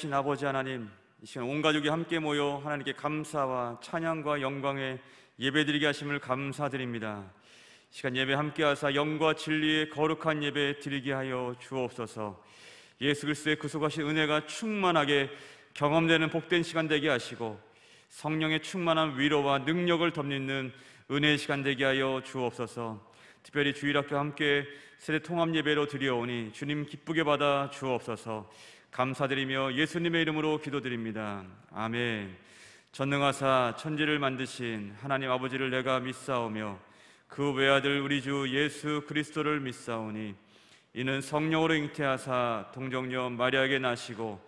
위대하신 아버지 하나님, 이 시간 온 가족이 함께 모여 하나님께 감사와 찬양과 영광에 예배드리게 하심을 감사드립니다. 이 시간 예배 함께 하사 영과 진리의 거룩한 예배 드리게 하여 주옵소서. 예수 그리스도의 구속하신 은혜가 충만하게 경험되는 복된 시간 되게 하시고, 성령의 충만한 위로와 능력을 덧입는 은혜의 시간 되게 하여 주옵소서. 특별히 주일학교 함께 세대 통합 예배로 드려오니 주님 기쁘게 받아 주옵소서. 감사드리며 예수님의 이름으로 기도드립니다. 아멘. 전능하사 천지를 만드신 하나님 아버지를 내가 믿사오며 그 외아들 우리 주 예수 그리스도를 믿사오니 이는 성령으로 잉태하사 동정녀 마리아에게 나시고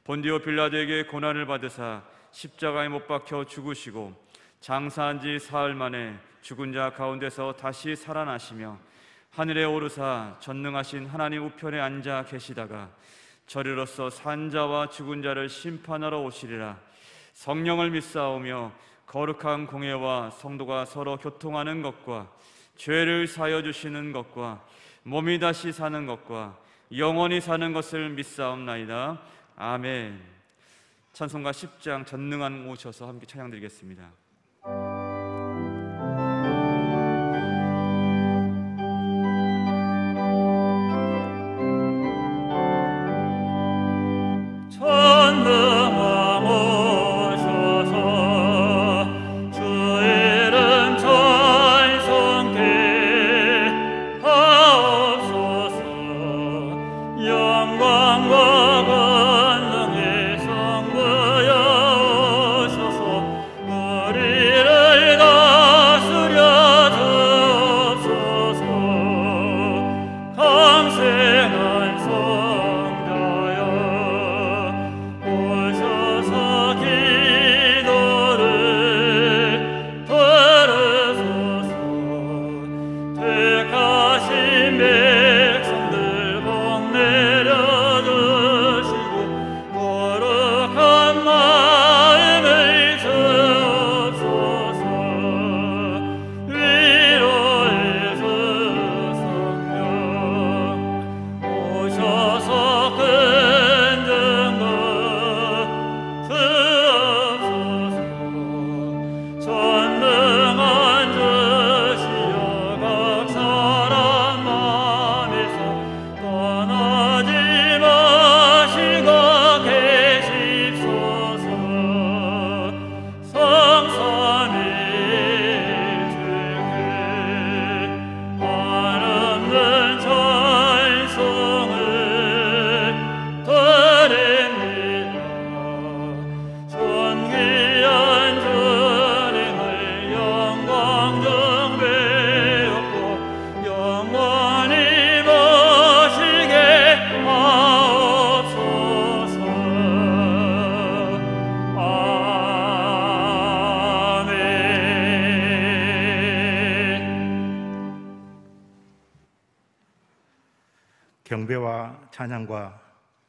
본디오 빌라도에게 고난을 받으사 십자가에 못 박혀 죽으시고 장사한 지 사흘 만에 죽은 자 가운데서 다시 살아나시며 하늘에 오르사 전능하신 하나님 우편에 앉아 계시다가 저리로서 산 자와 죽은 자를 심판하러 오시리라. 성령을 믿사오며 거룩한 공회와 성도가 서로 교통하는 것과 죄를 사하여 주시는 것과 몸이 다시 사는 것과 영원히 사는 것을 믿사옵나이다. 아멘. 찬송가 10장 전능한 오셔서 함께 찬양드리겠습니다. 경배와 찬양과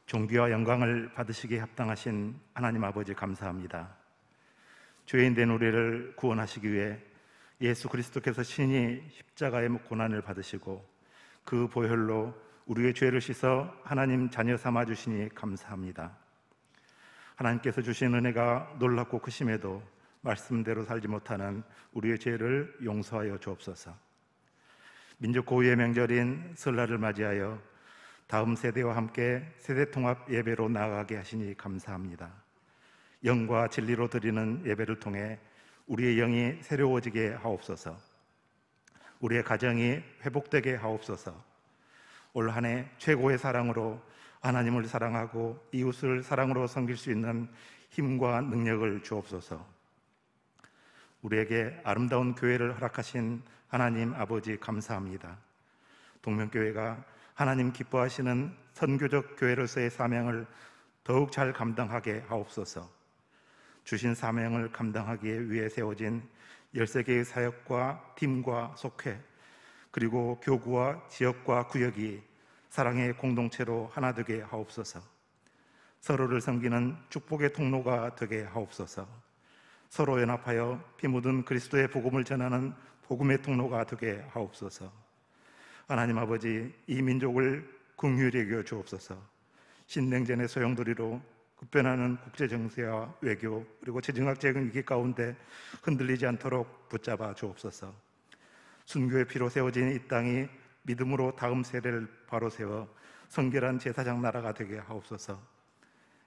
존귀와 영광을 받으시기에 합당하신 하나님 아버지 감사합니다. 죄인된 우리를 구원하시기 위해 예수 그리스도께서 친히 십자가의 고난을 받으시고 그 보혈로 우리의 죄를 씻어 하나님 자녀 삼아 주시니 감사합니다. 하나님께서 주신 은혜가 놀랍고 크심에도 말씀대로 살지 못하는 우리의 죄를 용서하여 주옵소서. 민족 고유의 명절인 설날을 맞이하여 다음 세대와 함께 세대통합 예배로 나아가게 하시니 감사합니다. 영과 진리로 드리는 예배를 통해 우리의 영이 새로워지게 하옵소서. 우리의 가정이 회복되게 하옵소서. 올 한 해 최고의 사랑으로 하나님을 사랑하고 이웃을 사랑으로 섬길 수 있는 힘과 능력을 주옵소서. 우리에게 아름다운 교회를 허락하신 하나님 아버지 감사합니다. 동명교회가 하나님 기뻐하시는 선교적 교회로서의 사명을 더욱 잘 감당하게 하옵소서. 주신 사명을 감당하기 위해 세워진 13개의 사역과 팀과 속회, 그리고 교구와 지역과 구역이 사랑의 공동체로 하나 되게 하옵소서. 서로를 섬기는 축복의 통로가 되게 하옵소서. 서로 연합하여 피 묻은 그리스도의 복음을 전하는 복음의 통로가 되게 하옵소서. 하나님 아버지, 이 민족을 긍휼히 여겨 주옵소서. 신냉전의 소용돌이로 급변하는 국제 정세와 외교 그리고 재정학적인 위기 가운데 흔들리지 않도록 붙잡아 주옵소서. 순교의 피로 세워진 이 땅이 믿음으로 다음 세대를 바로 세워 성결한 제사장 나라가 되게 하옵소서.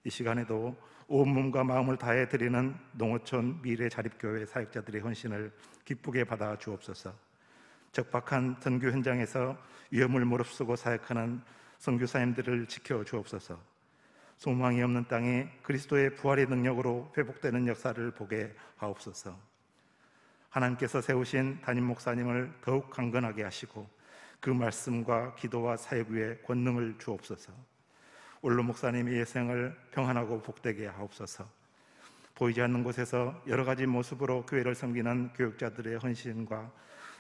이 시간에도 온 몸과 마음을 다해 드리는 농어촌 미래 자립교회 사역자들의 헌신을 기쁘게 받아 주옵소서. 적박한 선교 현장에서 위험을 무릅쓰고 사역하는 선교사님들을 지켜 주옵소서. 소망이 없는 땅에 그리스도의 부활의 능력으로 회복되는 역사를 보게 하옵소서. 하나님께서 세우신 담임 목사님을 더욱 강건하게 하시고 그 말씀과 기도와 사역 위에 권능을 주옵소서. 올로 목사님의 예생을 평안하고 복되게 하옵소서. 보이지 않는 곳에서 여러 가지 모습으로 교회를 섬기는 교육자들의 헌신과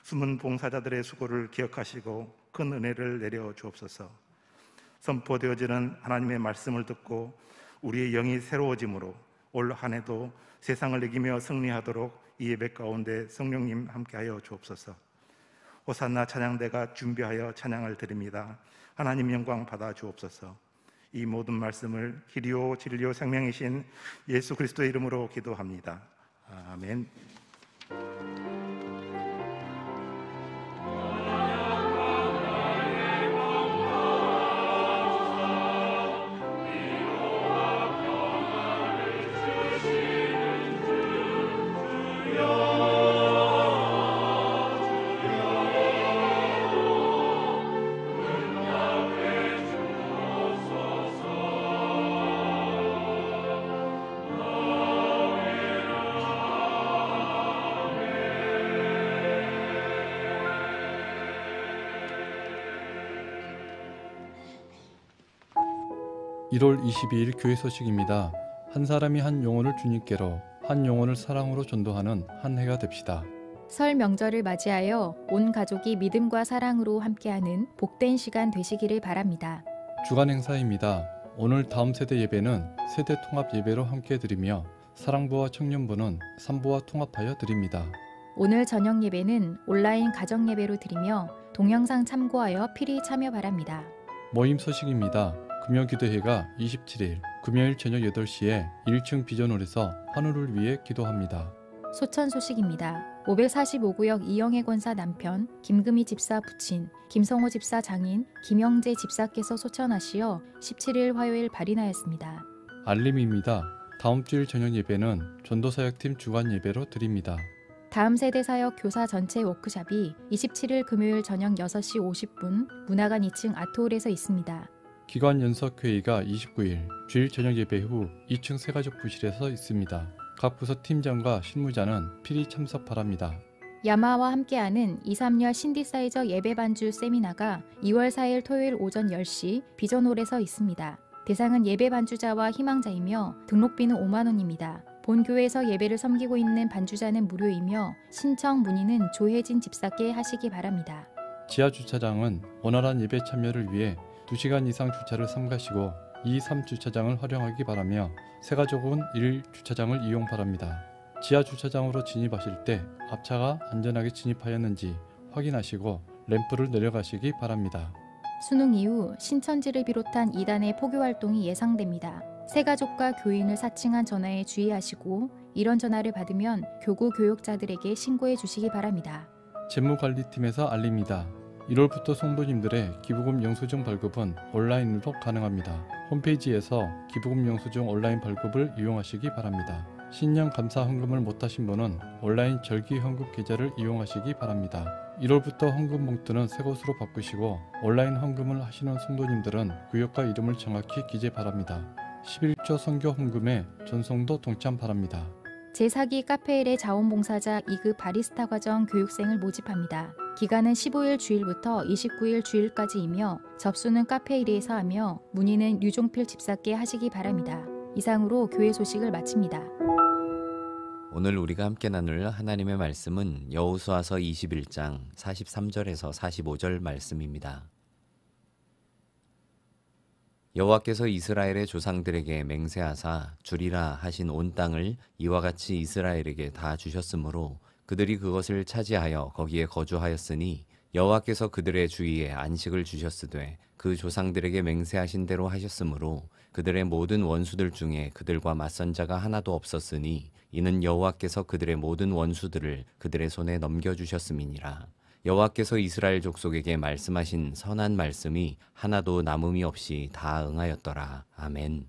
숨은 봉사자들의 수고를 기억하시고 큰 은혜를 내려 주옵소서. 선포되어지는 하나님의 말씀을 듣고 우리의 영이 새로워짐으로 올 한 해도 세상을 이기며 승리하도록 이 예배 가운데 성령님 함께하여 주옵소서. 호산나 찬양대가 준비하여 찬양을 드립니다. 하나님 영광 받아 주옵소서. 이 모든 말씀을 길이요 진리요 생명이신 예수 그리스도의 이름으로 기도합니다. 아멘. (1월 22일) 교회 소식입니다. 한 사람이 한 영혼을 주님께로, 한 영혼을 사랑으로 전도하는 한 해가 됩시다. 설 명절을 맞이하여 온 가족이 믿음과 사랑으로 함께하는 복된 시간 되시기를 바랍니다. 주간 행사입니다. 오늘 다음 세대 예배는 세대 통합 예배로 함께 드리며 사랑부와 청년부는 산부와 통합하여 드립니다. 오늘 저녁 예배는 온라인 가정 예배로 드리며 동영상 참고하여 필히 참여 바랍니다. 모임 소식입니다. 금요기도회가 27일 금요일 저녁 8시에 1층 비전홀에서 환우를 위해 기도합니다. 소천 소식입니다. 545구역 이영애 권사 남편, 김금희 집사 부친, 김성호 집사 장인, 김영재 집사께서 소천하시어 17일 화요일 발인하였습니다. 알림입니다. 다음 주일 저녁 예배는 전도사역팀 주간 예배로 드립니다. 다음 세대 사역 교사 전체 워크숍이 27일 금요일 저녁 6시 50분 문화관 2층 아트홀에서 있습니다. 기관 연석회의가 29일 주일 저녁 예배 후 2층 새가족 부실에서 있습니다. 각 부서 팀장과 실무자는 필히 참석 바랍니다. 야마와 함께하는 2~3년 신디사이저 예배 반주 세미나가 2월 4일 토요일 오전 10시 비전홀에서 있습니다. 대상은 예배 반주자와 희망자이며 등록비는 5만 원입니다. 본 교회에서 예배를 섬기고 있는 반주자는 무료이며 신청 문의는 조혜진 집사께 하시기 바랍니다. 지하 주차장은 원활한 예배 참여를 위해 2시간 이상 주차를 삼가시고 2, 3주차장을 활용하기 바라며 새가족은 1주차장을 이용 바랍니다. 지하 주차장으로 진입하실 때 앞차가 안전하게 진입하였는지 확인하시고 램프를 내려가시기 바랍니다. 수능 이후 신천지를 비롯한 이단의 포교 활동이 예상됩니다. 새가족과 교인을 사칭한 전화에 주의하시고 이런 전화를 받으면 교구 교육자들에게 신고해 주시기 바랍니다. 재무관리팀에서 알립니다. 1월부터 성도님들의 기부금 영수증 발급은 온라인으로 가능합니다. 홈페이지에서 기부금 영수증 온라인 발급을 이용하시기 바랍니다. 신년 감사 헌금을 못하신 분은 온라인 절기 헌금 계좌를 이용하시기 바랍니다. 1월부터 헌금 봉투는 새 것으로 바꾸시고 온라인 헌금을 하시는 성도님들은 구역과 이름을 정확히 기재 바랍니다. 11조 선교 헌금에 전송도 동참 바랍니다. 제4기 카페일의 자원봉사자 2급 바리스타 과정 교육생을 모집합니다. 기간은 15일 주일부터 29일 주일까지이며 접수는 카페일에서 하며 문의는 류종필 집사께 하시기 바랍니다. 이상으로 교회 소식을 마칩니다. 오늘 우리가 함께 나눌 하나님의 말씀은 여호수아서 21장 43절에서 45절 말씀입니다. 여호와께서 이스라엘의 조상들에게 맹세하사 주리라 하신 온 땅을 이와 같이 이스라엘에게 다 주셨으므로 그들이 그것을 차지하여 거기에 거주하였으니 여호와께서 그들의 주위에 안식을 주셨으되 그 조상들에게 맹세하신 대로 하셨으므로 그들의 모든 원수들 중에 그들과 맞선 자가 하나도 없었으니 이는 여호와께서 그들의 모든 원수들을 그들의 손에 넘겨주셨음이니라. 여호와께서 이스라엘 족속에게 말씀하신 선한 말씀이 하나도 남음이 없이 다 응하였더라. 아멘.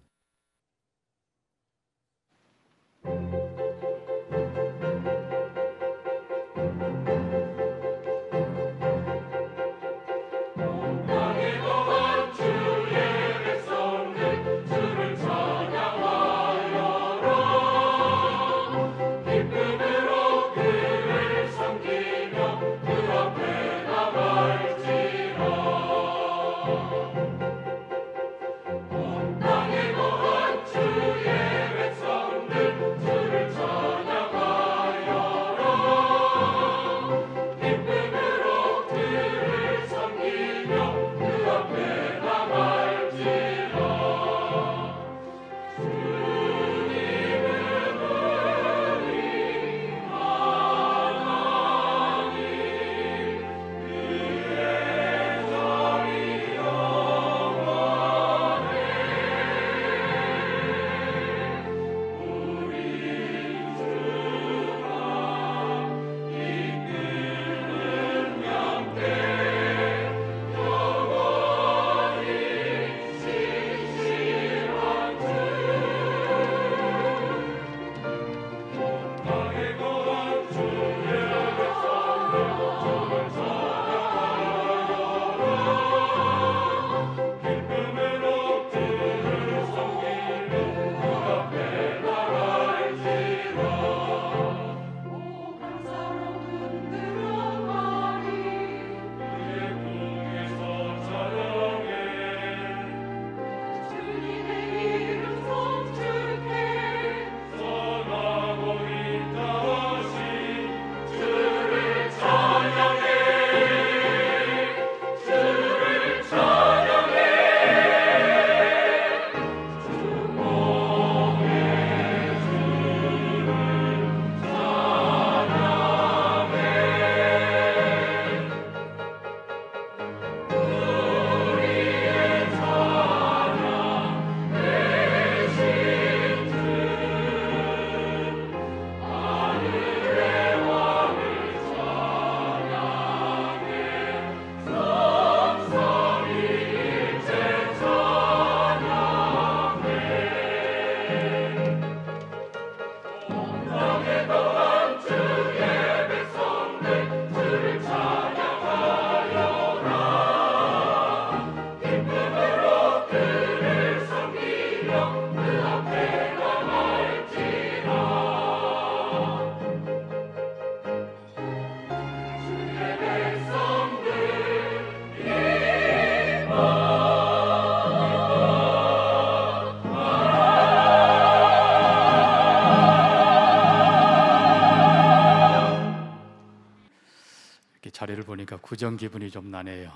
자리를 보니까 구정 기분이 좀 나네요.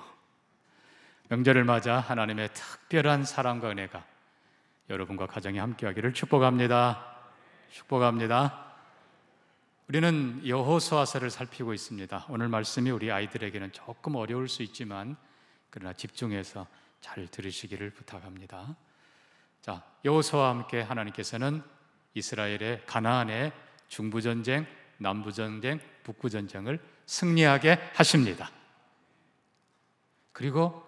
명절을 맞아 하나님의 특별한 사랑과 은혜가 여러분과 가정에 함께하기를 축복합니다. 축복합니다. 우리는 여호수아서를 살피고 있습니다. 오늘 말씀이 우리 아이들에게는 조금 어려울 수 있지만 그러나 집중해서 잘 들으시기를 부탁합니다. 자, 여호수아와 함께 하나님께서는 이스라엘의 가나안의 중부전쟁, 남부전쟁, 북부전쟁을 승리하게 하십니다. 그리고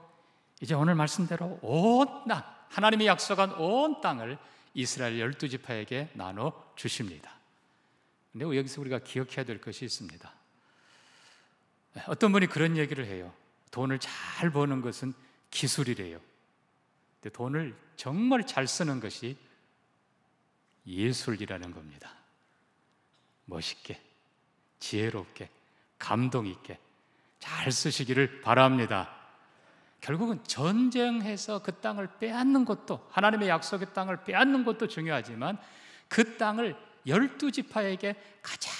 이제 오늘 말씀대로 온 땅, 하나님이 약속한 온 땅을 이스라엘 12지파에게 나눠 주십니다. 근데 여기서 우리가 기억해야 될 것이 있습니다. 어떤 분이 그런 얘기를 해요. 돈을 잘 버는 것은 기술이래요. 근데 돈을 정말 잘 쓰는 것이 예술이라는 겁니다. 멋있게, 지혜롭게, 감동 있게 잘 쓰시기를 바랍니다. 결국은 전쟁해서 그 땅을 빼앗는 것도, 하나님의 약속의 땅을 빼앗는 것도 중요하지만 그 땅을 12지파에게 가장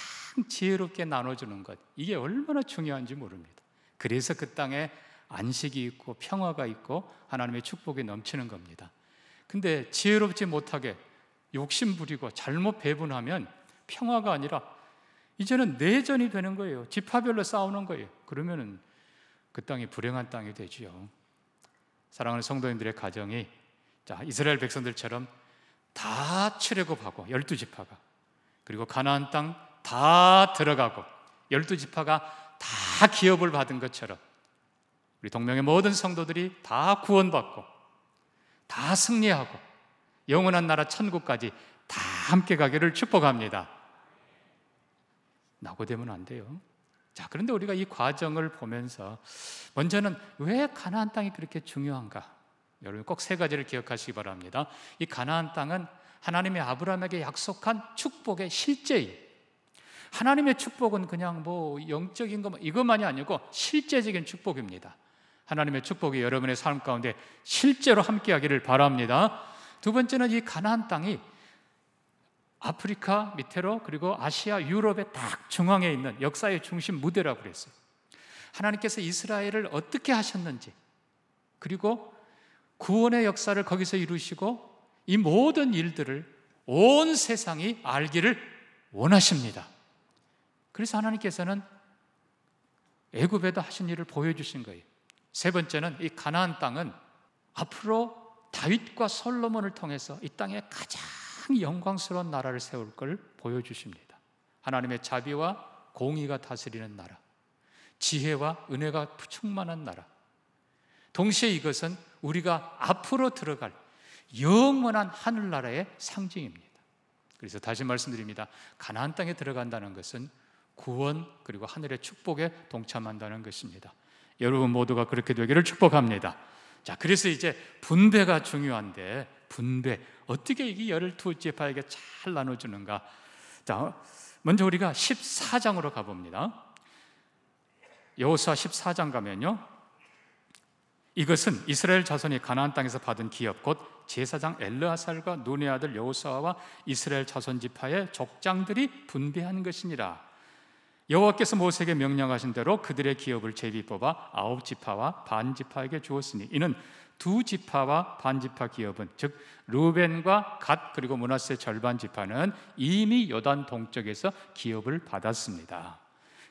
지혜롭게 나눠주는 것, 이게 얼마나 중요한지 모릅니다. 그래서 그 땅에 안식이 있고 평화가 있고 하나님의 축복이 넘치는 겁니다. 근데 지혜롭지 못하게 욕심 부리고 잘못 배분하면 평화가 아니라 이제는 내전이 되는 거예요. 지파별로 싸우는 거예요. 그러면은 그 땅이 불행한 땅이 되지요. 사랑하는 성도님들의 가정이 이스라엘 백성들처럼 다 출애굽하고 12지파가, 그리고 가나안 땅 다 들어가고 12지파가 다 기업을 받은 것처럼 우리 동명의 모든 성도들이 다 구원받고 다 승리하고 영원한 나라 천국까지 다 함께 가기를 축복합니다. 낙오되면 안 돼요. 그런데 우리가 이 과정을 보면서 먼저는 왜 가나안 땅이 그렇게 중요한가? 여러분 꼭 세 가지를 기억하시기 바랍니다. 이 가나안 땅은 하나님이 아브라함에게 약속한 축복의 실제예요. 하나님의 축복은 그냥 영적인 것 이것만이 아니고 실제적인 축복입니다. 하나님의 축복이 여러분의 삶 가운데 실제로 함께하기를 바랍니다. 두 번째는 이 가나안 땅이 아프리카 밑으로 그리고 아시아, 유럽의 딱 중앙에 있는 역사의 중심 무대라고 그랬어요. 하나님께서 이스라엘을 어떻게 하셨는지, 그리고 구원의 역사를 거기서 이루시고 이 모든 일들을 온 세상이 알기를 원하십니다. 그래서 하나님께서는 애굽에도 하신 일을 보여주신 거예요. 세 번째는 이 가나안 땅은 앞으로 다윗과 솔로몬을 통해서 이 땅에 가장 영광스러운 나라를 세울 걸 보여주십니다. 하나님의 자비와 공의가 다스리는 나라, 지혜와 은혜가 충만한 나라. 동시에 이것은 우리가 앞으로 들어갈 영원한 하늘나라의 상징입니다. 그래서 다시 말씀드립니다. 가나안 땅에 들어간다는 것은 구원 그리고 하늘의 축복에 동참한다는 것입니다. 여러분 모두가 그렇게 되기를 축복합니다. 그래서 이제 분배가 중요한데, 분배 어떻게 이 12지파에게 잘 나눠주는가? 먼저 우리가 14장으로 가봅니다. 여호수아 14장 가면요, 이것은 이스라엘 자손이 가나안 땅에서 받은 기업 곧 제사장 엘르아살과 눈의 아들 여호수아와 이스라엘 자손 지파의 족장들이 분배한 것이니라. 여호와께서 모세에게 명령하신 대로 그들의 기업을 제비 뽑아 9지파와 반지파에게 주었으니 이는 2지파와 반지파 기업은 즉 르우벤과 갓 그리고 므낫세 절반 지파는 이미 요단 동쪽에서 기업을 받았습니다.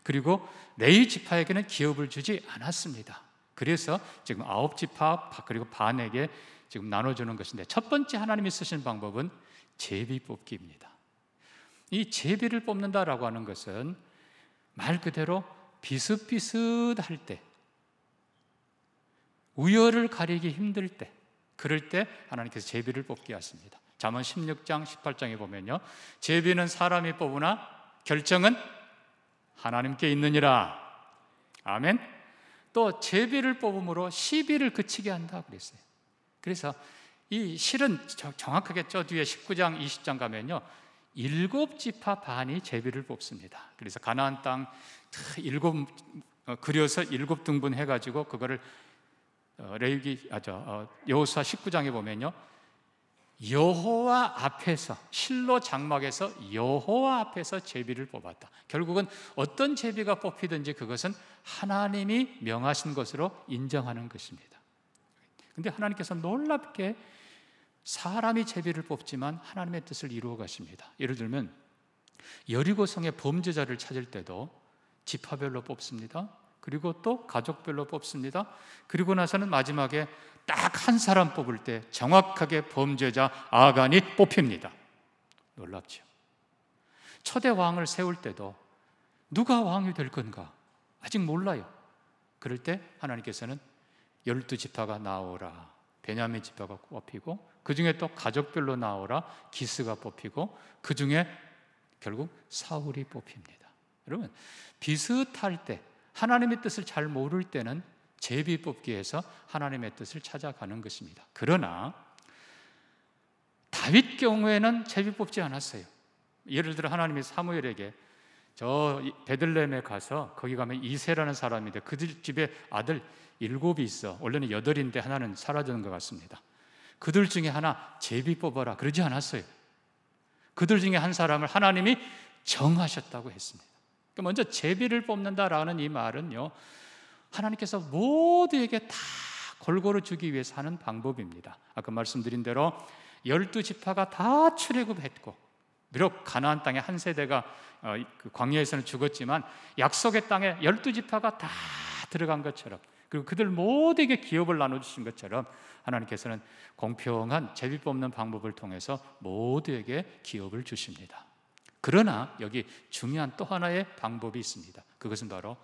그리고 레위 지파에게는 기업을 주지 않았습니다. 그래서 지금 9지파 그리고 반에게 지금 나눠주는 것인데, 첫 번째 하나님이 쓰신 방법은 제비 뽑기입니다. 이 제비를 뽑는다라고 하는 것은 말 그대로 비슷비슷할 때, 우열을 가리기 힘들 때, 그럴 때 하나님께서 제비를 뽑게 하십니다. 잠언 16장 18장에 보면요, 제비는 사람이 뽑으나 결정은 하나님께 있느니라. 아멘. 또 제비를 뽑음으로 시비를 그치게 한다 그랬어요. 그래서 이 실은 정확하게 저 뒤에 19장 20장 가면요, 7지파 반이 제비를 뽑습니다. 그래서 가나안 땅 그려서 7등분 해가지고 그거를 여호수아 19장에 보면요, 여호와 앞에서, 실로 장막에서 여호와 앞에서 제비를 뽑았다. 결국은 어떤 제비가 뽑히든지 그것은 하나님이 명하신 것으로 인정하는 것입니다. 근데 하나님께서 놀랍게 사람이 제비를 뽑지만 하나님의 뜻을 이루어 가십니다. 예를 들면 여리고성의 범죄자를 찾을 때도 지파별로 뽑습니다. 그리고 또 가족별로 뽑습니다. 그리고 나서는 마지막에 딱 한 사람 뽑을 때 정확하게 범죄자 아간이 뽑힙니다. 놀랍죠. 초대 왕을 세울 때도 누가 왕이 될 건가 아직 몰라요. 그럴 때 하나님께서는 12지파가 나오라, 베냐민 지파가 뽑히고, 그 중에 또 가족별로 나오라, 기스가 뽑히고, 그 중에 결국 사울이 뽑힙니다. 여러분, 비슷할 때, 하나님의 뜻을 잘 모를 때는 제비 뽑기에서 하나님의 뜻을 찾아가는 것입니다. 그러나 다윗 경우에는 제비 뽑지 않았어요. 예를 들어 하나님이 사무엘에게 저 베들레헴에 가서, 거기 가면 이새라는 사람인데 그들 집에 아들 7이 있어. 원래는 8인데 하나는 사라지는 것 같습니다. 그들 중에 하나 제비 뽑아라 그러지 않았어요. 그들 중에 한 사람을 하나님이 정하셨다고 했습니다. 먼저 제비를 뽑는다라는 이 말은요, 하나님께서 모두에게 다 골고루 주기 위해서 하는 방법입니다. 아까 말씀드린 대로 12지파가 다 출애굽했고, 비록 가나안 땅의 한 세대가 광야에서는 죽었지만 약속의 땅에 12지파가 다 들어간 것처럼, 그리고 그들 모두에게 기업을 나눠주신 것처럼 하나님께서는 공평한 제비 뽑는 방법을 통해서 모두에게 기업을 주십니다. 그러나 여기 중요한 또 하나의 방법이 있습니다. 그것은 바로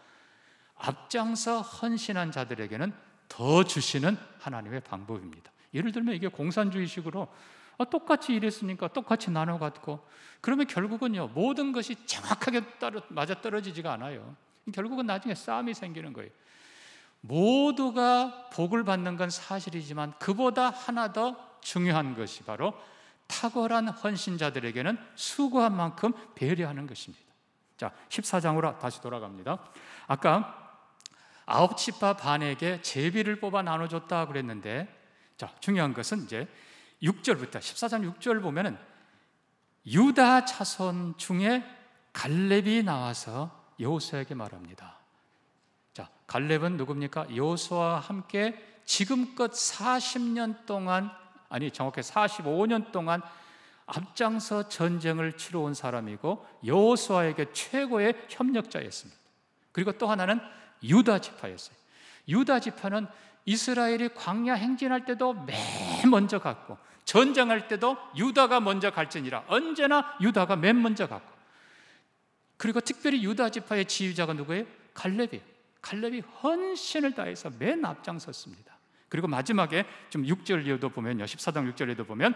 앞장서 헌신한 자들에게는 더 주시는 하나님의 방법입니다. 예를 들면 이게 공산주의식으로 똑같이 일했으니까 똑같이 나눠 갖고, 그러면 결국은요 모든 것이 정확하게 맞아떨어지지가 않아요. 결국은 나중에 싸움이 생기는 거예요. 모두가 복을 받는 건 사실이지만 그보다 하나 더 중요한 것이 바로 탁월한 헌신자들에게는 수고한 만큼 배려하는 것입니다. 자, 14장으로 다시 돌아갑니다. 아까 9지파 반에게 제비를 뽑아 나눠줬다 그랬는데, 자, 중요한 것은 이제 6절부터 14장 6절 보면은 유다 자손 중에 갈렙이 나와서 여호수아에게 말합니다. 자, 갈렙은 누굽니까? 여호수아와 함께 지금껏 40년 동안, 아니 정확히 45년 동안 앞장서 전쟁을 치러 온 사람이고 여호수아에게 최고의 협력자였습니다. 그리고 또 하나는 유다 지파였어요. 유다 지파는 이스라엘이 광야 행진할 때도 맨 먼저 갔고 전쟁할 때도 유다가 먼저 갈지니라, 언제나 유다가 맨 먼저 갔고, 그리고 특별히 유다 지파의 지휘자가 누구예요? 갈렙이에요. 갈렙이 헌신을 다해서 맨 앞장섰습니다. 그리고 마지막에 좀 6절에도 보면요, 14장 6절에도 보면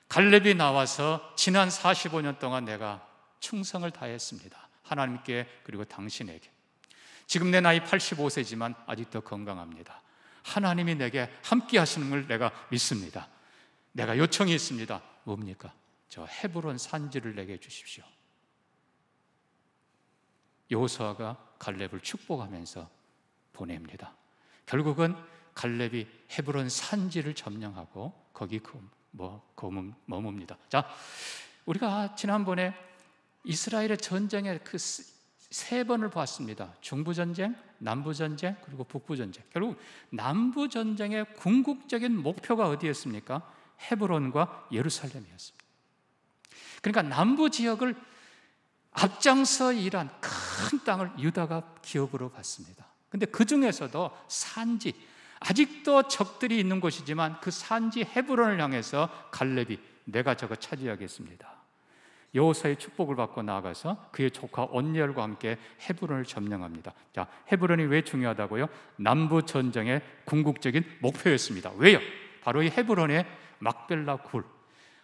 갈렙이 나와서 지난 45년 동안 내가 충성을 다했습니다. 하나님께 그리고 당신에게. 지금 내 나이 85세지만 아직도 건강합니다. 하나님이 내게 함께 하시는 걸 내가 믿습니다. 내가 요청이 있습니다. 뭡니까? 저 헤브론 산지를 내게 주십시오. 여호수아가 갈렙을 축복하면서 보냅니다. 결국은 갈렙이 헤브론 산지를 점령하고 거기 머뭅니다. 자, 우리가 지난번에 이스라엘의 전쟁의 그 세 번을 봤습니다. 중부전쟁, 남부전쟁, 그리고 북부전쟁. 결국 남부전쟁의 궁극적인 목표가 어디였습니까? 헤브론과 예루살렘이었습니다. 그러니까 남부 지역을 앞장서 일한 큰 땅을 유다가 기업으로 받습니다. 근데 그 중에서도 산지, 아직도 적들이 있는 곳이지만 그 산지 헤브론을 향해서 갈렙이 내가 저거 차지하겠습니다. 여호수아의 축복을 받고 나아가서 그의 조카 온니엘과 함께 헤브론을 점령합니다. 자, 헤브론이 왜 중요하다고요? 남부 전쟁의 궁극적인 목표였습니다. 왜요? 바로 이 헤브론의 막벨라 굴,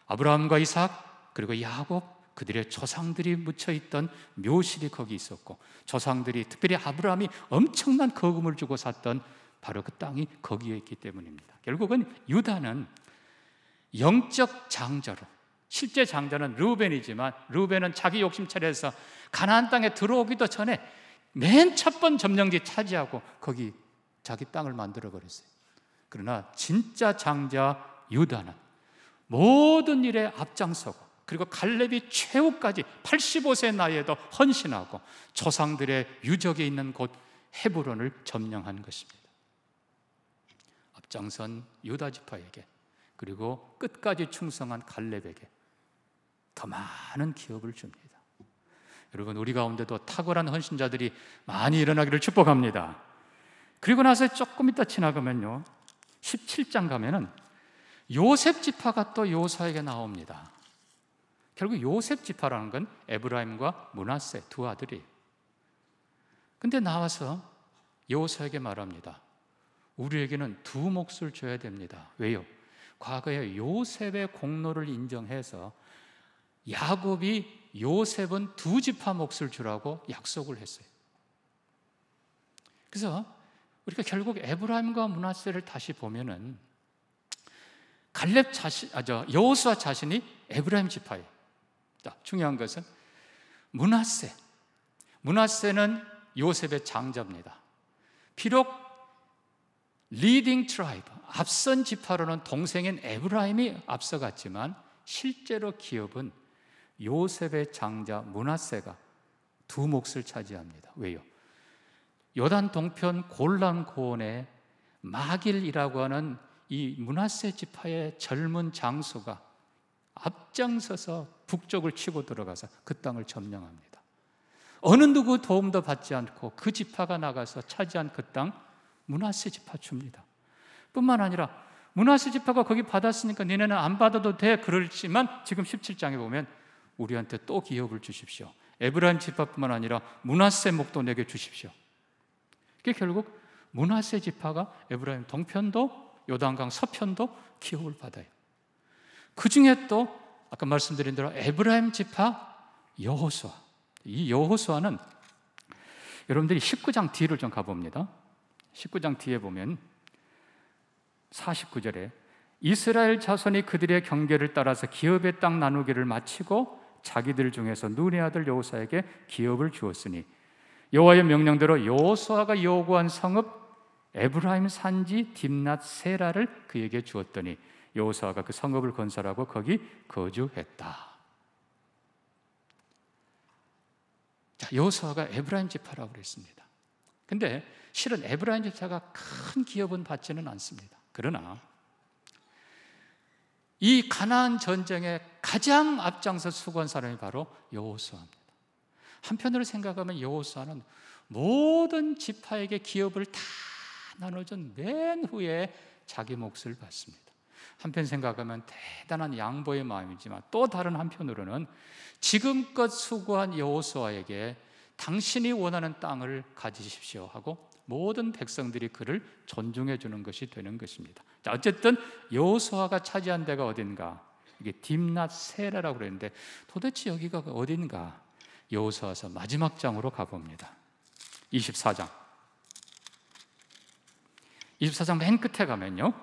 아브라함과 이삭 그리고 야곱, 그들의 조상들이 묻혀있던 묘실이 거기 있었고, 조상들이 특별히 아브라함이 엄청난 거금을 주고 샀던 바로 그 땅이 거기에 있기 때문입니다. 결국은 유다는 영적 장자로, 실제 장자는 르우벤이지만 르우벤은 자기 욕심 차려서 가나안 땅에 들어오기도 전에 맨 첫 번 점령지 차지하고 거기 자기 땅을 만들어 버렸어요. 그러나 진짜 장자 유다는 모든 일에 앞장서고, 그리고 갈렙이 최후까지 85세 나이에도 헌신하고 조상들의 유적에 있는 곳 헤브론을 점령한 것입니다. 앞장선 유다 지파에게, 그리고 끝까지 충성한 갈렙에게 더 많은 기업을 줍니다. 여러분, 우리 가운데도 탁월한 헌신자들이 많이 일어나기를 축복합니다. 그리고 나서 조금 이따 지나가면요, 17장 가면은 요셉 지파가 또 여호수아에게 나옵니다. 결국 요셉 지파라는 건 에브라임과 므낫세 두 아들이. 근데 나와서 여호수아에게 말합니다. 우리에게는 두 몫을 줘야 됩니다. 왜요? 과거에 요셉의 공로를 인정해서 야곱이 요셉은 두 지파 몫을 주라고 약속을 했어요. 그래서 우리가 결국 에브라임과 므낫세를 다시 보면은 여호수아 자신이 에브라임 지파예요. 자, 중요한 것은 므낫세는 요셉의 장자입니다. 비록 리딩 트라이브, 앞선 지파로는 동생인 에브라임이 앞서갔지만 실제로 기업은 요셉의 장자 므낫세가 두 몫을 차지합니다. 왜요? 요단 동편 골란 고원에 마길이라고 하는 이 므낫세 지파의 젊은 장수가 앞장서서 북쪽을 치고 들어가서 그 땅을 점령합니다. 어느 누구 도움도 받지 않고 그 지파가 나가서 차지한 그 땅 므낫세 지파 줍니다. 뿐만 아니라 므낫세 지파가 거기 받았으니까 니네는 안 받아도 돼 그럴지만 지금 17장에 보면 우리한테 또 기업을 주십시오. 에브라임 지파뿐만 아니라 므낫세 목도 내게 주십시오. 그게 결국 므낫세 지파가 에브라임 동편도 요단강 서편도 기업을 받아요. 그 중에 또 아까 말씀드린 대로 에브라임 지파 여호수아, 이 여호수아는 여러분들이 19장 뒤를 좀 가봅니다. 19장 뒤에 보면 49절에 이스라엘 자손이 그들의 경계를 따라서 기업의 땅 나누기를 마치고 자기들 중에서 눈의 아들 여호수아에게 기업을 주었으니 여호와의 명령대로 여호수아가 요구한 성읍 에브라임 산지 딥낫 세라를 그에게 주었더니 여호수아가 그 성읍을 건설하고 거기 거주했다. 자, 여호수아가 에브라임 지파라고 그랬습니다. 근데 실은 에브라임 지파가 큰 기업은 받지는 않습니다. 그러나 이 가나안 전쟁에 가장 앞장서 수고한 사람이 바로 여호수아입니다. 한편으로 생각하면 여호수아는 모든 지파에게 기업을 다 나눠준 맨 후에 자기 몫을 받습니다. 한편 생각하면 대단한 양보의 마음이지만 또 다른 한편으로는 지금껏 수고한 여호수아에게 당신이 원하는 땅을 가지십시오 하고 모든 백성들이 그를 존중해 주는 것이 되는 것입니다. 자, 어쨌든 여호수아가 차지한 데가 어딘가? 이게 딥낫 세라라고 그랬는데 도대체 여기가 어딘가? 여호수아서 마지막 장으로 가봅니다. 24장 맨 끝에 가면요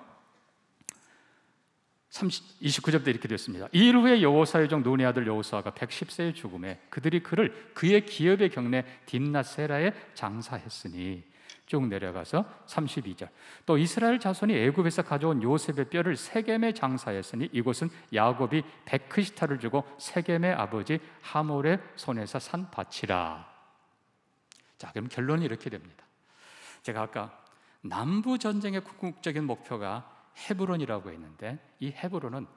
29절부터 이렇게 되었습니다. 이 일 후에 여호사의 종 눈의 아들 여호수아가 110세의 죽음에 그들이 그를 그의 기업의 경내 딥낫 세라에 장사했으니 쭉 내려가서 32절 또 이스라엘 자손이 애굽에서 가져온 요셉의 뼈를 세겜에 장사했으니 이곳은 야곱이 베크시타를 주고 세겜의 아버지 하몰의 손에서 산 밭이라. 자, 그럼 결론이 이렇게 됩니다. 제가 아까 남부 전쟁의 궁극적인 목표가 헤브론이라고 했는데 이 헤브론은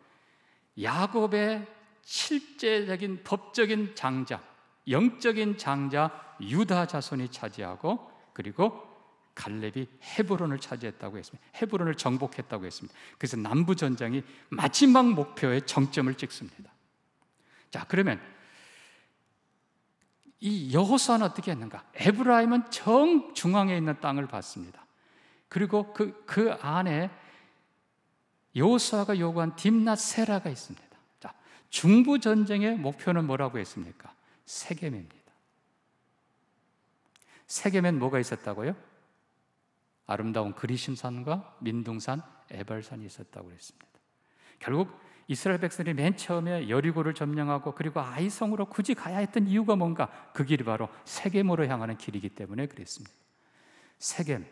야곱의 실제적인 법적인 장자, 영적인 장자 유다 자손이 차지하고 그리고 갈렙이 헤브론을 차지했다고 했습니다. 헤브론을 정복했다고 했습니다. 그래서 남부 전쟁이 마지막 목표에 정점을 찍습니다. 자, 그러면 이 여호수아는 어떻게 했는가? 에브라임은 정중앙에 있는 땅을 받습니다. 그리고 그 안에 여호수아가 요구한 딥낫 세라가 있습니다. 자, 중부 전쟁의 목표는 뭐라고 했습니까? 세겜입니다. 세겜엔 뭐가 있었다고요? 아름다운 그리심산과 민둥산, 에발산이 있었다고 그랬습니다. 결국 이스라엘 백성이 맨 처음에 여리고를 점령하고 그리고 아이성으로 굳이 가야 했던 이유가 뭔가? 그 길이 바로 세겜으로 향하는 길이기 때문에 그랬습니다. 세겜,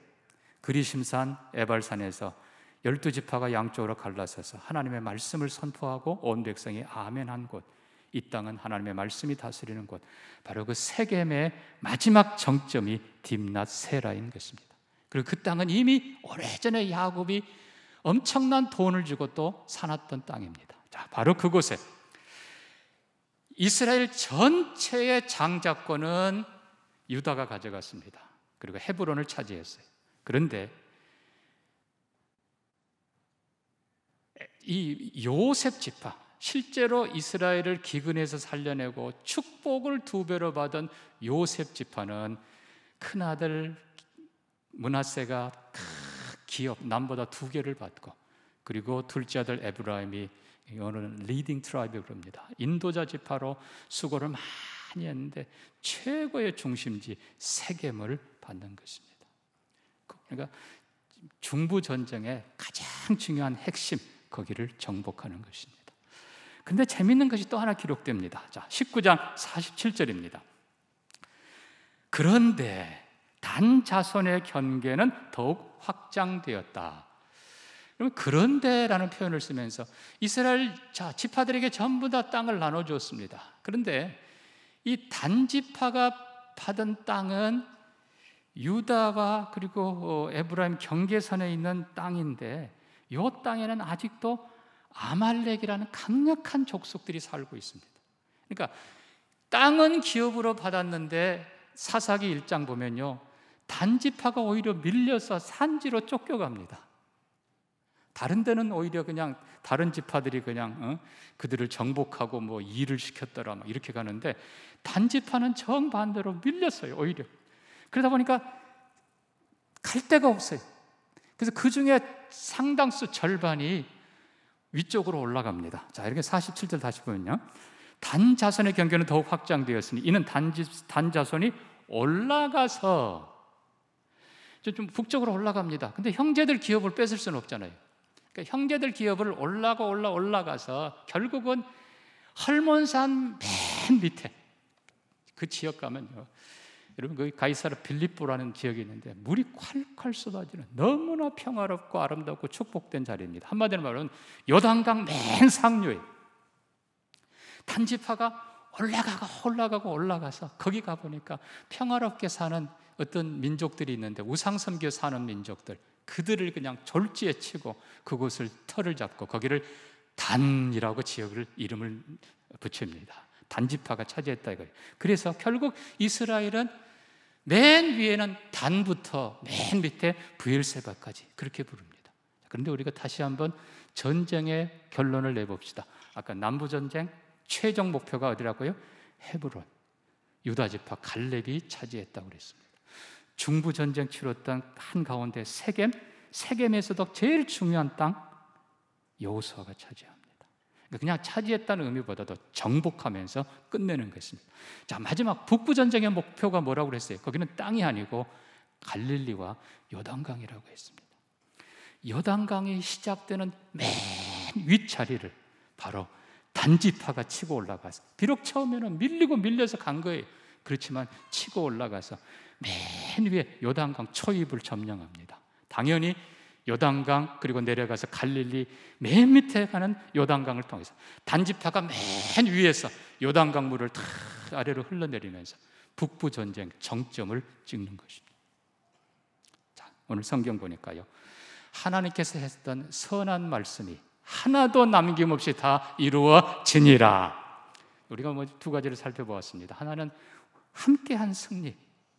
그리심산, 에발산에서 12지파가 양쪽으로 갈라서서 하나님의 말씀을 선포하고 온 백성이 아멘한 곳, 이 땅은 하나님의 말씀이 다스리는 곳, 바로 그 세겜의 마지막 정점이 딥낫 세라인 것입니다. 그리고 그 땅은 이미 오래전에 야곱이 엄청난 돈을 주고 또 사놨던 땅입니다. 자, 바로 그곳에 이스라엘 전체의 장자권은 유다가 가져갔습니다. 그리고 헤브론을 차지했어요. 그런데 이 요셉 지파, 실제로 이스라엘을 기근에서 살려내고 축복을 2배로 받은 요셉 지파는 큰아들 므낫세가 기업 남보다 2개를 받고 그리고 둘째 아들 에브라임이 이거는 리딩 트라이브라고 그럽니다. 인도자 지파로 수고를 많이 했는데 최고의 중심지 세겜을 받는 것입니다. 그러니까 중부 전쟁의 가장 중요한 핵심, 거기를 정복하는 것입니다. 근데 재밌는 것이 또 하나 기록됩니다. 자, 19장 47절입니다. 그런데 단 자손의 견계는 더욱 확장되었다. 그러면 그런데라는 표현을 쓰면서 이스라엘 지파들에게 전부 다 땅을 나눠주었습니다. 그런데 이 단지파가 받은 땅은 유다와 그리고 에브라임 경계선에 있는 땅인데 이 땅에는 아직도 아말렉이라는 강력한 족속들이 살고 있습니다. 그러니까 땅은 기업으로 받았는데 사사기 1장 보면요, 단지파가 오히려 밀려서 산지로 쫓겨갑니다. 다른 데는 오히려 그냥 다른 지파들이 그냥 그들을 정복하고 뭐 일을 시켰더라 막 이렇게 가는데, 단지파는 정반대로 밀렸어요. 오히려 그러다 보니까 갈 데가 없어요. 그래서 그 중에 상당수 절반이 위쪽으로 올라갑니다. 자, 이렇게 47절 다시 보면요, 단 자손의 경계는 더욱 확장되었으니 이는 단 자손이 올라가서 좀 북쪽으로 올라갑니다. 근데 형제들 기업을 뺏을 수는 없잖아요. 그러니까 형제들 기업을 올라가서 결국은 헐몬산 맨 밑에 그 지역 가면요, 여러분 거기 가이사르 빌립보라는 지역이 있는데 물이 콸콸 쏟아지는 너무나 평화롭고 아름답고 축복된 자리입니다. 한마디로 말하면 요단강 맨 상류에 단지파가 올라가서 거기 가보니까 평화롭게 사는 어떤 민족들이 있는데, 우상섬겨 사는 민족들, 그들을 그냥 졸지에 치고 그곳을 터를 잡고 거기를 단이라고 지역을 이름을 붙입니다. 단지파가 차지했다 이거예요. 그래서 결국 이스라엘은 맨 위에는 단부터 맨 밑에 브엘세바까지 그렇게 부릅니다. 그런데 우리가 다시 한번 전쟁의 결론을 내봅시다. 아까 남부전쟁 최종 목표가 어디라고요? 헤브론, 유다지파 갈렙이 차지했다고 그랬습니다. 중부전쟁 치렀던 한가운데 세겜에서도 제일 중요한 땅 여호수아가 차지합니다. 그냥 차지했다는 의미보다도 정복하면서 끝내는 것입니다. 자, 마지막 북부전쟁의 목표가 뭐라고 그랬어요? 거기는 땅이 아니고 갈릴리와 요단강이라고 했습니다. 요단강이 시작되는 맨 윗자리를 바로 단지파가 치고 올라가서, 비록 처음에는 밀려서 간 거예요. 그렇지만 치고 올라가서 맨 위에 요단강 초입을 점령합니다. 당연히 요단강 그리고 내려가서 갈릴리 맨 밑에 가는 요단강을 통해서 단지파가 맨 위에서 요단강 물을 다 아래로 흘러내리면서 북부 전쟁 정점을 찍는 것입니다. 자, 오늘 성경 보니까요, 하나님께서 했던 선한 말씀이 하나도 남김없이 다 이루어지니라. 우리가 뭐 두 가지를 살펴보았습니다. 하나는 함께한 승리,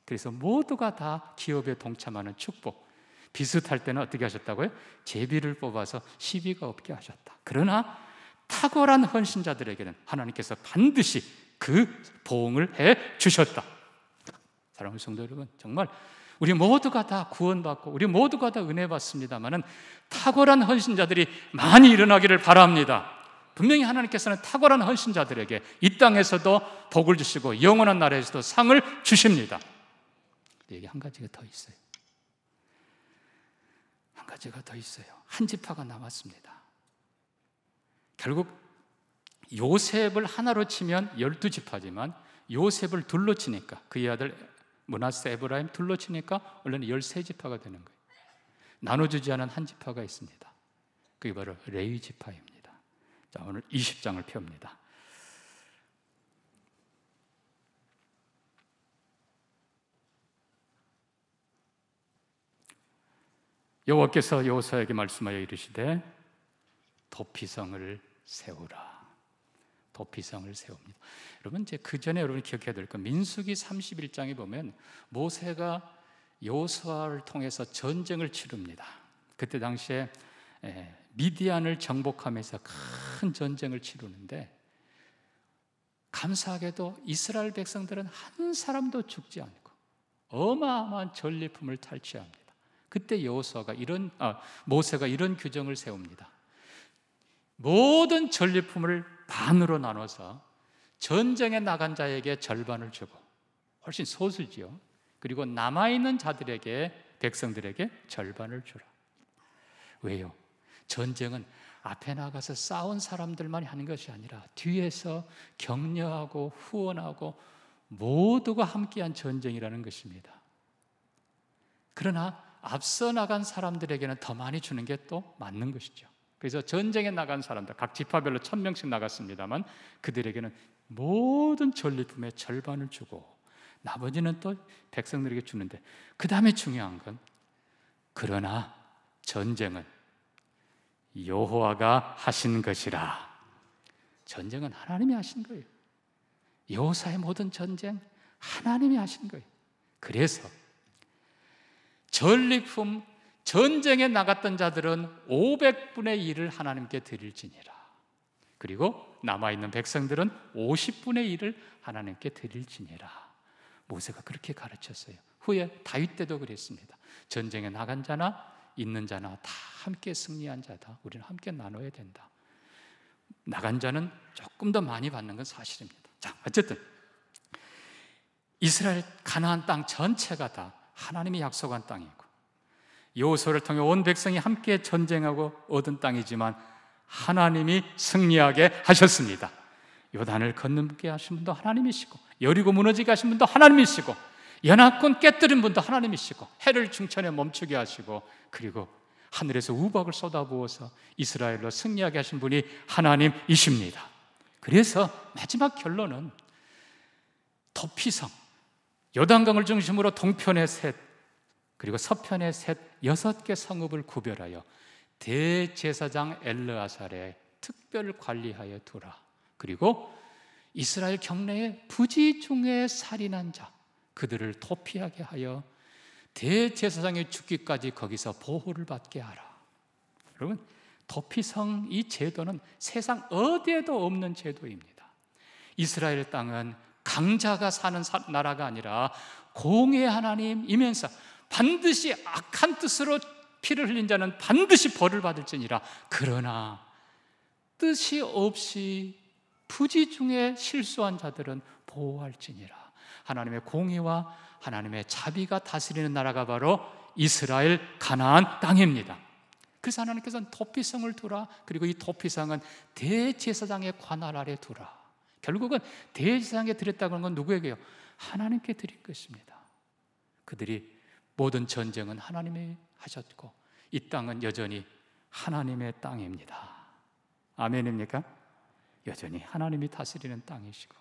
그래서 모두가 다 기업에 동참하는 축복. 비슷할 때는 어떻게 하셨다고요? 제비를 뽑아서 시비가 없게 하셨다. 그러나 탁월한 헌신자들에게는 하나님께서 반드시 그 보응을 해 주셨다. 사랑하는 성도 여러분, 정말 우리 모두가 다 구원받고 우리 모두가 다 은혜 받습니다만은 탁월한 헌신자들이 많이 일어나기를 바랍니다. 분명히 하나님께서는 탁월한 헌신자들에게 이 땅에서도 복을 주시고 영원한 나라에서도 상을 주십니다. 여기 한 가지가 더 있어요. 한 가지가 더 있어요. 한 지파가 남았습니다. 결국 요셉을 하나로 치면 12지파지만 요셉을 둘로 치니까, 그의 아들 므낫세, 에브라임 둘로 치니까 원래는 13지파가 되는 거예요. 나눠주지 않은 한 지파가 있습니다. 그게 바로 레위 지파입니다. 자, 오늘 20장을 펴옵니다. 여호와께서 여호수아에게 말씀하여 이르시되 도피성을 세우라. 도피성을 세웁니다. 여러분, 이제 그 전에 여러분이 기억해야 될 건 민수기 31장에 보면 모세가 여호수아를 통해서 전쟁을 치릅니다. 그때 당시에 미디안을 정복하면서 큰 전쟁을 치르는데, 감사하게도 이스라엘 백성들은 한 사람도 죽지 않고 어마어마한 전리품을 탈취합니다. 그때 모세가 이런 규정을 세웁니다. 모든 전리품을 반으로 나눠서 전쟁에 나간 자에게 절반을 주고, 훨씬 소수지요. 그리고 남아있는 자들에게, 백성들에게 절반을 주라. 왜요? 전쟁은 앞에 나가서 싸운 사람들만이 하는 것이 아니라 뒤에서 격려하고 후원하고 모두가 함께한 전쟁이라는 것입니다. 그러나 앞서 나간 사람들에게는 더 많이 주는 게 또 맞는 것이죠. 그래서 전쟁에 나간 사람들, 각 지파별로 1000명씩 나갔습니다만 그들에게는 모든 전리품의 절반을 주고 나머지는 또 백성들에게 주는데, 그 다음에 중요한 건, 그러나 전쟁은 여호와가 하신 것이라. 전쟁은 하나님이 하신 거예요. 여호사의 모든 전쟁 하나님이 하신 거예요. 그래서 전리품 전쟁에 나갔던 자들은 500분의 1을 하나님께 드릴지니라. 그리고 남아있는 백성들은 50분의 1을 하나님께 드릴지니라. 모세가 그렇게 가르쳤어요. 후에 다윗 때도 그랬습니다. 전쟁에 나간 자나 있는 자나 다 함께 승리한 자다. 우리는 함께 나눠야 된다. 나간 자는 조금 더 많이 받는 건 사실입니다. 자, 어쨌든 이스라엘 가나안 땅 전체가 다 하나님이 약속한 땅이고 여호수아를 통해 온 백성이 함께 전쟁하고 얻은 땅이지만 하나님이 승리하게 하셨습니다. 요단을 건너게 하신 분도 하나님이시고 여리고 무너지게 하신 분도 하나님이시고 연합군 깨뜨린 분도 하나님이시고 해를 중천에 멈추게 하시고 그리고 하늘에서 우박을 쏟아부어서 이스라엘로 승리하게 하신 분이 하나님이십니다. 그래서 마지막 결론은 도피성, 요단강을 중심으로 동편의 셋 그리고 서편의 셋 6개 성읍을 구별하여 대제사장 엘르아살에 특별 관리하여 두라. 그리고 이스라엘 경내에 부지 중에 살인한 자 그들을 도피하게 하여 대제사장이 죽기까지 거기서 보호를 받게 하라. 여러분, 도피성 이 제도는 세상 어디에도 없는 제도입니다. 이스라엘 땅은 강자가 사는 나라가 아니라 공의 하나님이면서 반드시 악한 뜻으로 피를 흘린 자는 반드시 벌을 받을지니라. 그러나 뜻이 없이 부지 중에 실수한 자들은 보호할지니라. 하나님의 공의와 하나님의 자비가 다스리는 나라가 바로 이스라엘 가나안 땅입니다. 그래서 하나님께서는 도피성을 두라. 그리고 이 도피성은 대제사장의 관할 아래 두라. 결국은 대제사장에 드렸다고 하는 건 누구에게요? 하나님께 드린 것입니다. 그들이 모든 전쟁은 하나님이 하셨고 이 땅은 여전히 하나님의 땅입니다. 아멘입니까? 여전히 하나님이 다스리는 땅이시고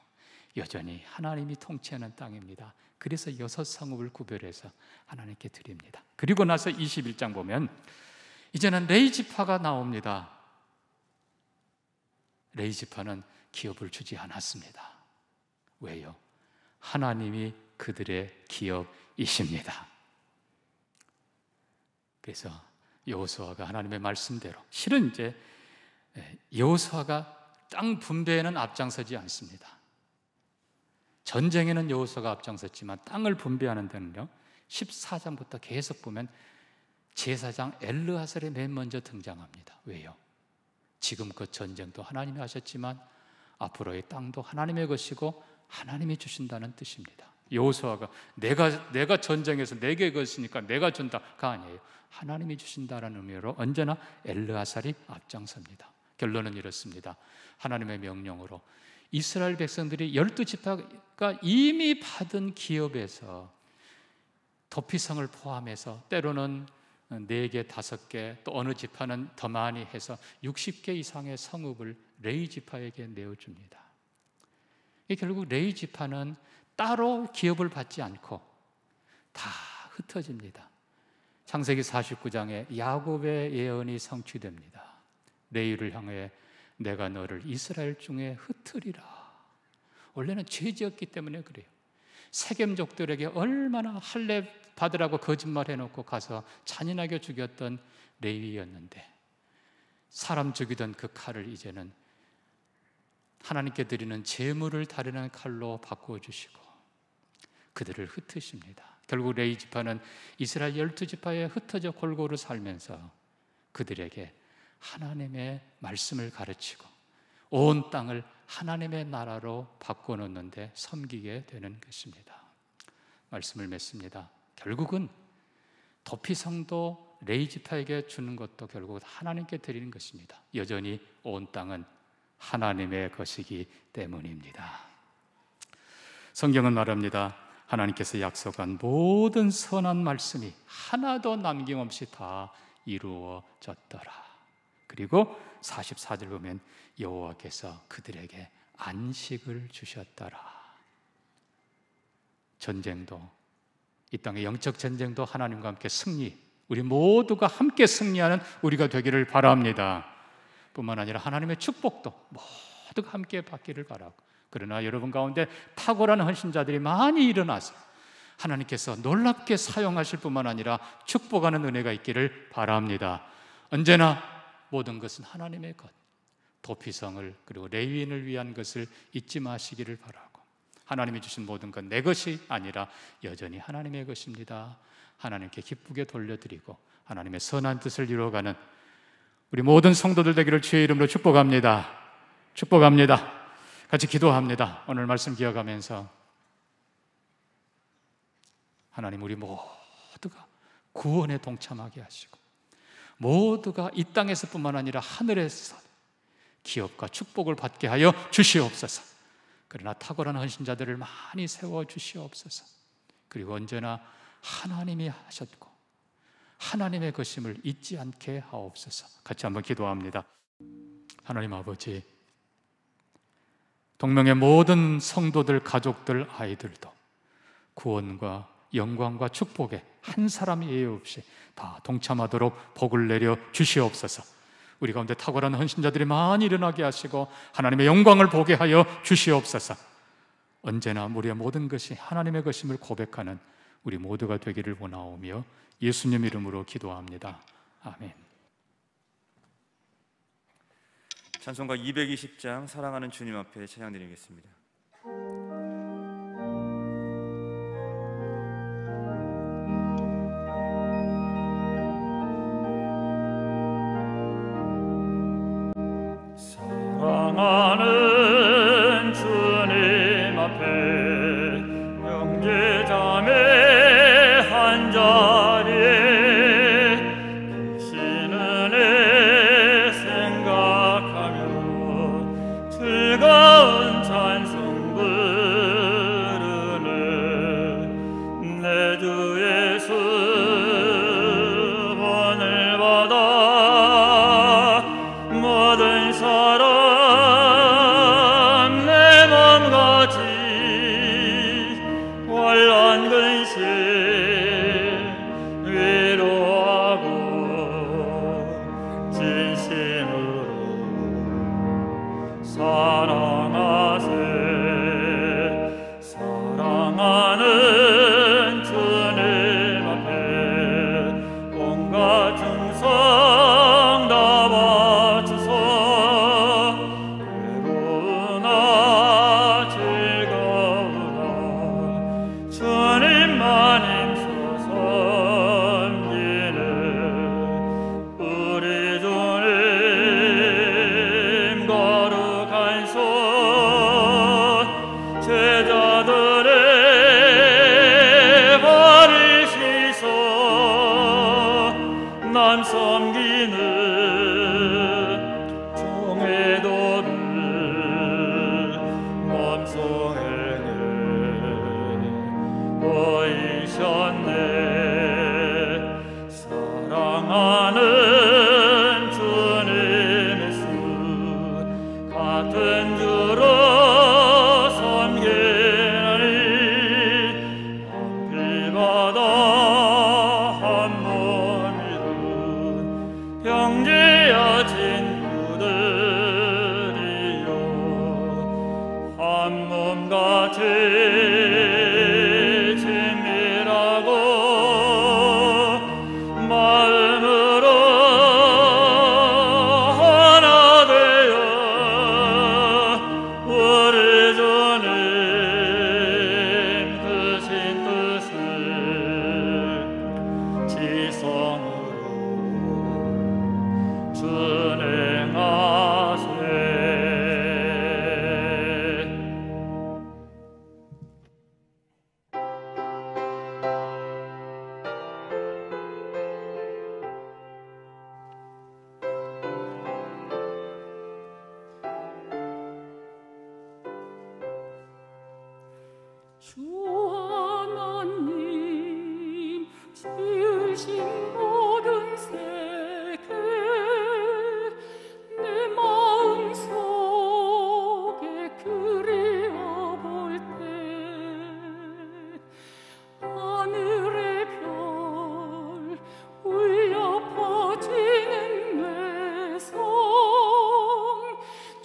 여전히 하나님이 통치하는 땅입니다. 그래서 6성읍을 구별해서 하나님께 드립니다. 그리고 나서 21장 보면 이제는 레위지파가 나옵니다. 레위지파는 기업을 주지 않았습니다. 왜요? 하나님이 그들의 기업이십니다. 그래서 여호수아가 하나님의 말씀대로 실은 이제 여호수아가 땅 분배에는 앞장서지 않습니다. 전쟁에는 여호수아가 앞장섰지만 땅을 분배하는 데는요 14장부터 계속 보면 제사장 엘르아살이 맨 먼저 등장합니다. 왜요? 지금껏 전쟁도 하나님이 하셨지만 앞으로의 땅도 하나님의 것이고 하나님이 주신다는 뜻입니다. 여호수아가 내가 전쟁에서 내게 것이니까 내가 준다가 아니에요. 하나님이 주신다는 의미로 언제나 엘르아살이 앞장섭니다. 결론은 이렇습니다. 하나님의 명령으로 이스라엘 백성들이 12지파가 이미 받은 기업에서 도피성을 포함해서 때로는 4개, 5개 또 어느 지파는 더 많이 해서 60개 이상의 성읍을 레위 지파에게 내어줍니다. 결국 레위 지파는 따로 기업을 받지 않고 다 흩어집니다. 창세기 49장에 야곱의 예언이 성취됩니다. 레위를 향해 내가 너를 이스라엘 중에 흩으리라. 원래는 죄지었기 때문에 그래요. 세겜족들에게 얼마나 할례 받으라고 거짓말해놓고 가서 잔인하게 죽였던 레위였는데 사람 죽이던 그 칼을 이제는 하나님께 드리는 제물을 다루는 칼로 바꾸어 주시고 그들을 흩으십니다. 결국 레위 지파는 이스라엘 12지파에 흩어져 골고루 살면서 그들에게 하나님의 말씀을 가르치고 온 땅을 하나님의 나라로 바꿔놓는데 섬기게 되는 것입니다. 말씀을 맺습니다. 결국은 도피성도 레위 지파에게 주는 것도 결국 하나님께 드리는 것입니다. 여전히 온 땅은 하나님의 것이기 때문입니다. 성경은 말합니다. 하나님께서 약속한 모든 선한 말씀이 하나도 남김없이 다 이루어졌더라. 그리고 44절 보면 여호와께서 그들에게 안식을 주셨더라. 전쟁도 이 땅의 영적 전쟁도 하나님과 함께 승리, 우리 모두가 함께 승리하는 우리가 되기를 바랍니다. 뿐만 아니라 하나님의 축복도 모두가 함께 받기를 바라고 그러나 여러분 가운데 탁월한 헌신자들이 많이 일어나서 하나님께서 놀랍게 사용하실 뿐만 아니라 축복하는 은혜가 있기를 바랍니다. 언제나 모든 것은 하나님의 것, 도피성을 그리고 레위인을 위한 것을 잊지 마시기를 바라고, 하나님이 주신 모든 건 내 것이 아니라 여전히 하나님의 것입니다. 하나님께 기쁘게 돌려드리고 하나님의 선한 뜻을 이루어가는 우리 모든 성도들 되기를 주의 이름으로 축복합니다. 축복합니다. 같이 기도합니다. 오늘 말씀 기억하면서 하나님, 우리 모두가 구원에 동참하게 하시고 모두가 이 땅에서뿐만 아니라 하늘에서 기업과 축복을 받게 하여 주시옵소서. 그러나 탁월한 헌신자들을 많이 세워 주시옵소서. 그리고 언제나 하나님이 하셨고 하나님의 것임을 잊지 않게 하옵소서. 같이 한번 기도합니다. 하나님 아버지, 동명의 모든 성도들, 가족들, 아이들도 구원과 영광과 축복에 한 사람 예외 없이 다 동참하도록 복을 내려 주시옵소서. 우리 가운데 탁월한 헌신자들이 많이 일어나게 하시고 하나님의 영광을 보게 하여 주시옵소서. 언제나 우리의 모든 것이 하나님의 것임을 고백하는 우리 모두가 되기를 원하오며 예수님 이름으로 기도합니다. 아멘. 찬송가 220장 사랑하는 주님 앞에 찬양드리겠습니다. 사랑하는 주님 앞에 형제자매 한 자리에 계신 은혜 생각하며 즐거운 찬송 부르네. 내 주 예수 번을 받아 모든 사람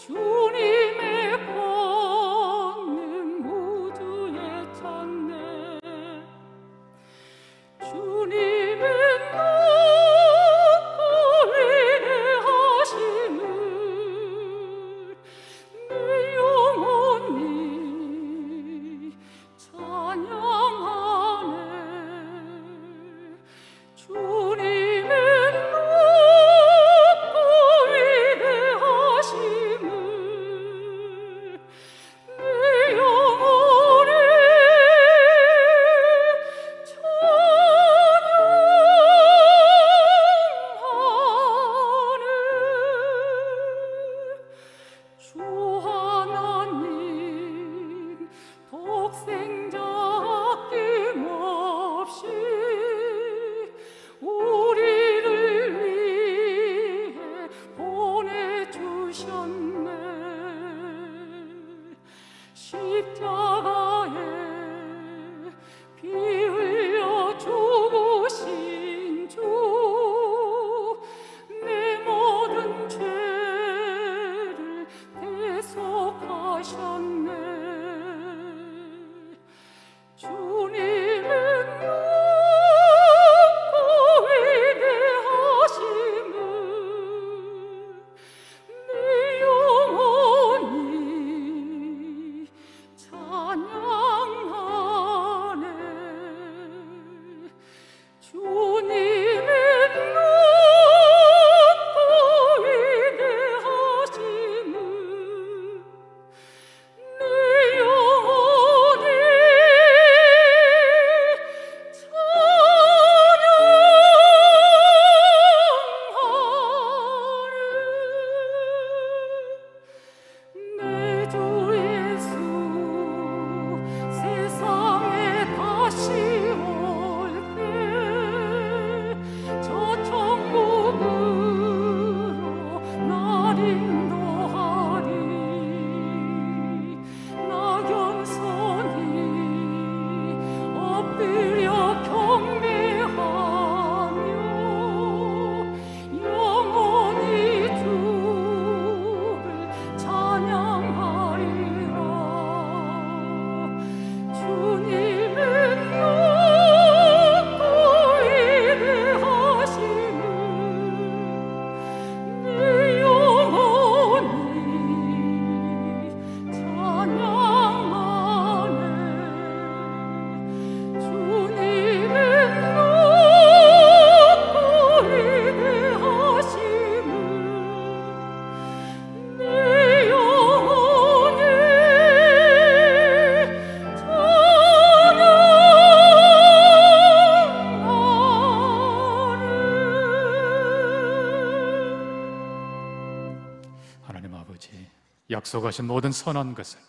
주님의 것 약속하신 모든 선한 것을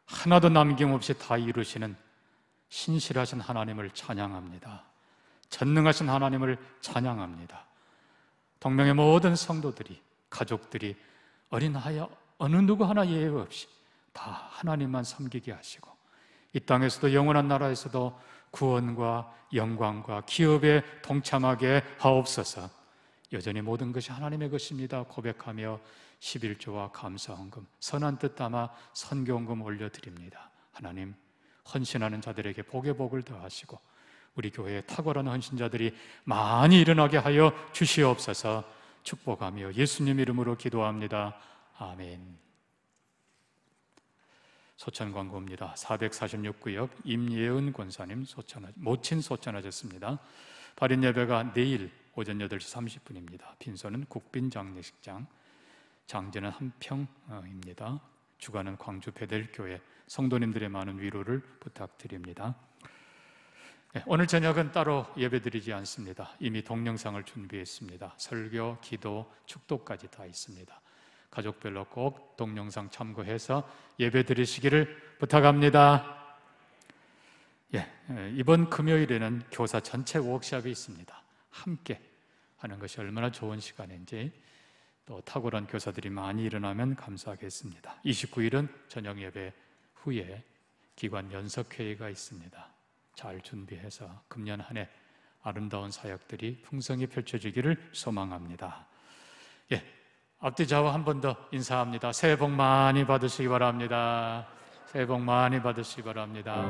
하나도 남김없이 다 이루시는 신실하신 하나님을 찬양합니다. 전능하신 하나님을 찬양합니다. 동명의 모든 성도들이, 가족들이, 어린아이 어느 누구 하나 예외 없이 다 하나님만 섬기게 하시고 이 땅에서도 영원한 나라에서도 구원과 영광과 기업에 동참하게 하옵소서. 여전히 모든 것이 하나님의 것입니다 고백하며 11조와 감사헌금, 선한 뜻 담아 선교헌금 올려드립니다. 하나님, 헌신하는 자들에게 복의 복을 더하시고 우리 교회에 탁월한 헌신자들이 많이 일어나게 하여 주시옵소서. 축복하며 예수님 이름으로 기도합니다. 아멘. 소천 광고입니다. 446구역 임예은 권사님 모친 소천하셨습니다. 발인 예배가 내일 오전 8시 30분입니다. 빈소는 국빈장례식장, 장제는 한평입니다. 주관은 광주 베델교회. 성도님들의 많은 위로를 부탁드립니다. 오늘 저녁은 따로 예배드리지 않습니다. 이미 동영상을 준비했습니다. 설교, 기도, 축도까지 다 있습니다. 가족별로 꼭 동영상 참고해서 예배드리시기를 부탁합니다. 이번 금요일에는 교사 전체 워크숍이 있습니다. 함께 하는 것이 얼마나 좋은 시간인지, 또 탁월한 교사들이 많이 일어나면 감사하겠습니다. 29일은 저녁 예배 후에 기관 연석회의가 있습니다. 잘 준비해서 금년 한 해 아름다운 사역들이 풍성히 펼쳐지기를 소망합니다. 앞뒤 좌우 한 번 더 인사합니다. 새해 복 많이 받으시기 바랍니다. 새해 복 많이 받으시기 바랍니다.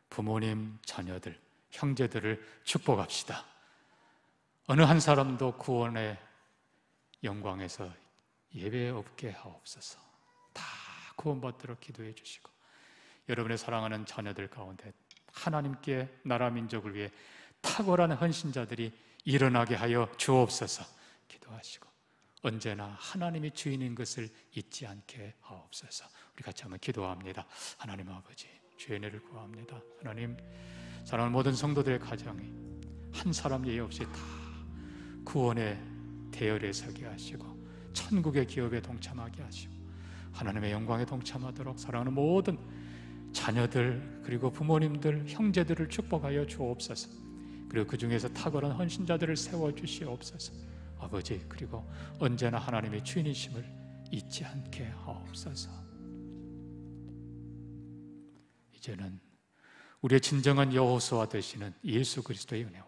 부모님, 자녀들, 형제들을 축복합시다. 어느 한 사람도 구원의 영광에서 예배 없게 하옵소서. 다 구원받도록 기도해 주시고, 여러분의 사랑하는 자녀들 가운데 하나님께 나라 민족을 위해 탁월한 헌신자들이 일어나게 하여 주옵소서. 기도하시고 언제나 하나님이 주인인 것을 잊지 않게 하옵소서. 우리 같이 한번 기도합니다. 하나님 아버지, 주의 은혜를 구합니다. 하나님, 사랑하는 모든 성도들의 가정이 한 사람 예의 없이 다 구원의 대열에 서게 하시고 천국의 기업에 동참하게 하시고 하나님의 영광에 동참하도록 사랑하는 모든 자녀들 그리고 부모님들, 형제들을 축복하여 주옵소서. 그리고 그 중에서 탁월한 헌신자들을 세워주시옵소서. 아버지, 그리고 언제나 하나님의 주인이심을 잊지 않게 하옵소서. 이제는 우리의 진정한 여호수아 되시는 예수 그리스도의 은혜와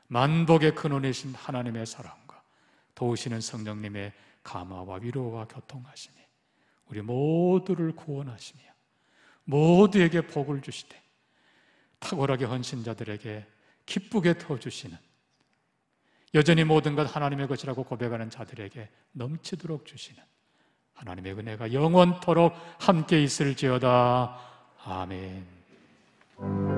만복의 근원이신 하나님의 사랑과 도우시는 성령님의 감화와 위로와 교통하시니 우리 모두를 구원하시며 모두에게 복을 주시되 탁월하게 헌신자들에게 기쁘게 터주시는, 여전히 모든 것 하나님의 것이라고 고백하는 자들에게 넘치도록 주시는 하나님의 은혜가 영원토록 함께 있을지어다. 아멘.